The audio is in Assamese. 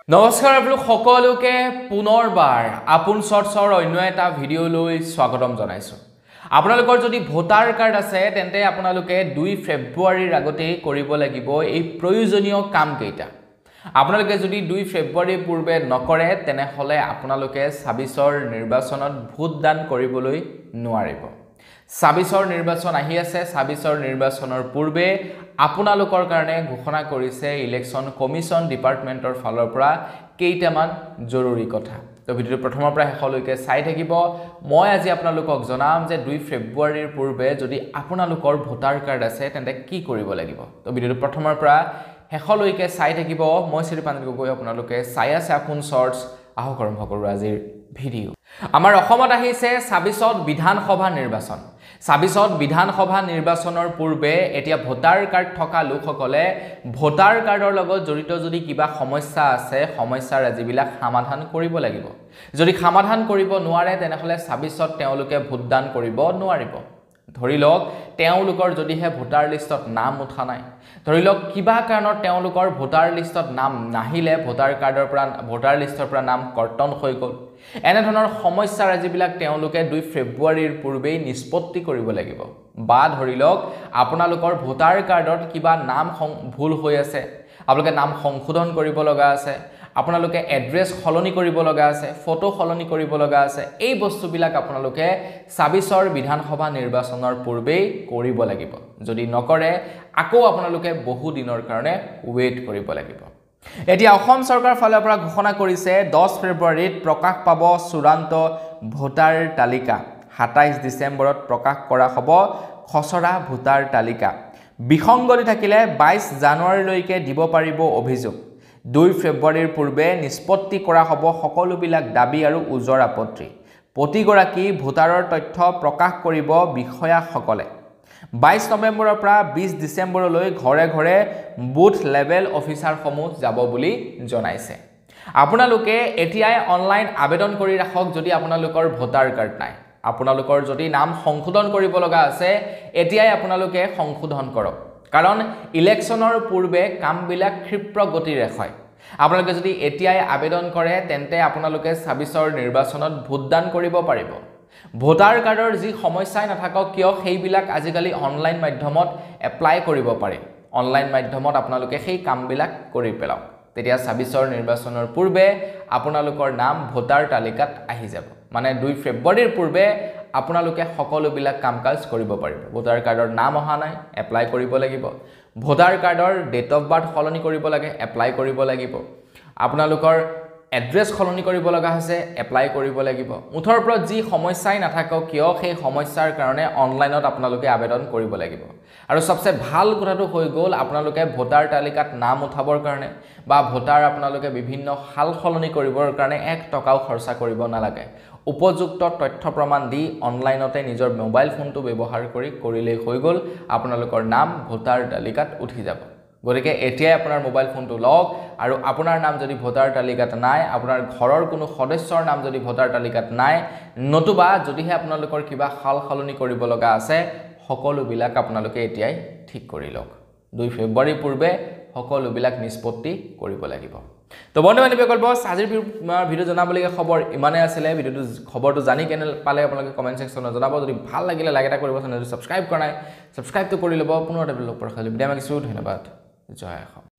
নমস্কাৰ আপোনালোক সকলোকে পুনৰবাৰ আপোন শৰ্টছৰ অন্য এটা ভিডিঅ' লৈ স্বাগতম জনাইছো। আপোনালোকৰ যদি ভোটাৰ কাৰ্ড আছে তেন্তে আপোনালোকে 2 ফেব্ৰুৱাৰীৰ আগতে কৰিব লাগিব এই প্ৰয়োজনীয় কাম কেইটা। আপোনালোকে যদি 2 ফেব্ৰুৱাৰীৰ পূৰ্বে নকৰে তেনেহলে আপোনালোকে 26ৰ নিৰ্বাচনত ভোটদান কৰিবলৈ নোৱাৰিব। 26ৰ নিৰ্বাচন আহি আছে। 26ৰ নিৰ্বাচনৰ পূৰ্বে আপোনালোকৰ কাৰণে ঘোষণা কৰিছে ইলেকশ্যন কমিশ্যন ডিপাৰ্টমেণ্টৰ ফালৰ পৰা কেইটামান জৰুৰী কথা। তো ভিডিঅ'টো প্ৰথমৰ পৰা শেষলৈকে চাই থাকিব। মই আজি আপোনালোকক জনাম যে 2 ফেব্ৰুৱাৰীৰ পূৰ্বে যদি আপোনালোকৰ ভোটাৰ কাৰ্ড আছে তেন্তে কি কৰিব লাগিব। তো ভিডিঅ'টো প্ৰথমৰ পৰা শেষলৈকে চাই থাকিব। মই শ্ৰীপাঞ্জল গগৈ, আপোনালোকে চাই আছে আপোন শৰ্টছ। আহক আৰম্ভ কৰোঁ আজিৰ ভিডিঅ'। আমাৰ অসমত আহিছে 26ত বিধানসভা নিৰ্বাচন। 26ত বিধানসভা নিৰ্বাচনৰ পূৰ্বে এতিয়া ভোটাৰ কাৰ্ড থকা লোকসকলে ভোটাৰ কাৰ্ডৰ লগত জড়িত যদি কিবা সমস্যা আছে সমস্যাৰ ৰাজিবিলাক সমাধান কৰিব লাগিব। যদি সমাধান কৰিব নোৱাৰে তেনেহলে 26ত তেওঁলোকে ভোটদান কৰিব নোৱাৰিব। ধৰি লওক তেওঁলোকৰ যদিহে ভোটাৰ লিষ্টত নাম উঠা নাই, ধৰি লওক কিবা কাৰণত তেওঁলোকৰ ভোটাৰ লিষ্টত নাম নাহিলে, ভোটাৰ লিষ্টৰ পৰা নাম কৰ্তন হৈ গ'ল, এনেধৰণৰ সমস্যা ৰাজিবিলাক তেওঁলোকে 2 ফেব্ৰুৱাৰীৰ পূৰ্বেই নিষ্পত্তি কৰিব লাগিব। বা ধৰি লওক আপোনালোকৰ ভোটাৰ কাৰ্ডত কিবা নাম ভুল হৈ আছে, আপোনালোকে নাম সংশোধন কৰিব লগা আছে, আপোনালোকে এড্ৰেছ সলনি কৰিব লগা আছে, ফটো সলনি কৰিব লগা আছে, এই বস্তুবিলাক আপোনালোকে 26ৰ বিধানসভা নিৰ্বাচনৰ পূৰ্বেই কৰিব লাগিব। যদি নকৰে আকৌ আপোনালোকে বহু দিনৰ কাৰণে ৱেইট কৰিব লাগিব। এতিয়া অসম চৰকাৰৰ ফালৰ পৰা ঘোষণা কৰিছে 10 ফেব্ৰুৱাৰীত প্ৰকাশ পাব চূড়ান্ত ভোটাৰ তালিকা। 27 ডিচেম্বৰত প্ৰকাশ কৰা হ'ব খচৰা ভোটাৰ তালিকা। বিসংগতি থাকিলে 22 জানুৱাৰীলৈকে দিব পাৰিব অভিযোগ। 2 ফেব্ৰুৱাৰীৰ পূৰ্বে নিষ্পত্তি কৰা হ'ব সকলোবিলাক দাবী আৰু ওজৰ আপত্তি। প্ৰতিগৰাকী ভোটাৰৰ তথ্য প্ৰকাশ কৰিব বিষয়াসকলে। 22 নৱেম্বৰৰ পৰা 20 ডিচেম্বৰলৈ ঘৰে ঘৰে বুথ লেভেল অফিচাৰসমূহ যাব বুলি জনাইছে। আপোনালোকে এতিয়াই অনলাইন আবেদন কৰি ৰাখক যদি আপোনালোকৰ ভোটাৰ কাৰ্ড নাই। আপোনালোকৰ যদি নাম সংশোধন কৰিব লগা আছে এতিয়াই আপোনালোকে সংশোধন কৰক, কাৰণ ইলেকশ্যনৰ পূৰ্বে কামবিলাক ক্ষিপ্ৰ গতিৰে হয়। আপোনালোকে যদি এতিয়াই আবেদন কৰে তেন্তে আপোনালোকে 26ৰ নিৰ্বাচনত ভোটদান কৰিব পাৰিব। ভোটাৰ কাৰ্ডৰ যি সমস্যাই নাথাকক কিয় সেইবিলাক আজিকালি অনলাইন মাধ্যমত এপ্লাই কৰিব পাৰে। অনলাইন মাধ্যমত আপোনালোকে সেই কামবিলাক কৰি পেলাওক। তেতিয়া 26ৰ নিৰ্বাচনৰ পূৰ্বে আপোনালোকৰ নাম ভোটাৰ তালিকাত আহি যাব। মানে 2 ফেব্ৰুৱাৰীৰ পূৰ্বে আপোনালোকে সকলোবিলাক কাম কাজ কৰিব পাৰিব। ভোটাৰ কাৰ্ডৰ নাম অহা নাই, এপ্লাই কৰিব লাগিব। ভোটাৰ কাৰ্ডৰ ডেট অফ বাৰ্থ সলনি কৰিব লাগে, এপ্লাই কৰিব লাগিব। আপোনালোকৰ এড্ৰেছ সলনি কৰিব লগা হৈছে, এপ্লাই কৰিব লাগিব। মুঠৰ ওপৰত যি সমস্যাই নাথাকক কিয় সেই সমস্যাৰ কাৰণে অনলাইনত আপোনালোকে আবেদন কৰিব লাগিব। আৰু সবচে ভাল কথাটো হৈ গ'ল আপোনালোকে ভোটাৰ তালিকাত নাম উঠাবৰ কাৰণে বা ভোটাৰ আপোনালোকে বিভিন্ন সাল সলনি কৰিবৰ কাৰণে 1 টকাও খৰচা কৰিব নালাগে। উপযুক্ত তথ্য প্ৰমাণ দি অনলাইনতে নিজৰ মোবাইল ফোনটো ব্যৱহাৰ কৰিলেই হৈ গ'ল, আপোনালোকৰ নাম ভোটাৰ তালিকাত উঠি যাব। গতিকে এতিয়াই আপোনাৰ মোবাইল ফোনটো লওক আৰু আপোনাৰ নাম যদি ভোটাৰ তালিকাত নাই, আপোনাৰ ঘৰৰ কোনো সদস্যৰ নাম যদি ভোটাৰ তালিকাত নাই, নতুবা যদিহে আপোনালোকৰ কিবা সাল সলনি কৰিব লগা আছে সকলোবিলাক আপোনালোকে এতিয়াই ঠিক কৰি লওক। 2 ফেব্ৰুৱাৰীৰ পূৰ্বে সকলোবিলাক নিষ্পত্তি কৰিব লাগিব। তো বন্ধু বান্ধৱীসকল, আজিৰ ভিডিঅ' জনাবলগীয়া খবৰ ইমানেই আছিলে। খবৰটো জানি কেনে পালে আপোনালোকে কমেণ্ট ছেকশ্যনত জনাব। যদি ভাল লাগিলে লাইক এটা কৰিব, চেনেলটো ছাবস্ক্ৰাইব কৰা নাই ছাবস্ক্ৰাইবটো কৰি ল'ব। পুনৰ এটা লগ পোৱাৰ বিদায় মাগিছোঁ। ধন্যবাদ। জয় অসম।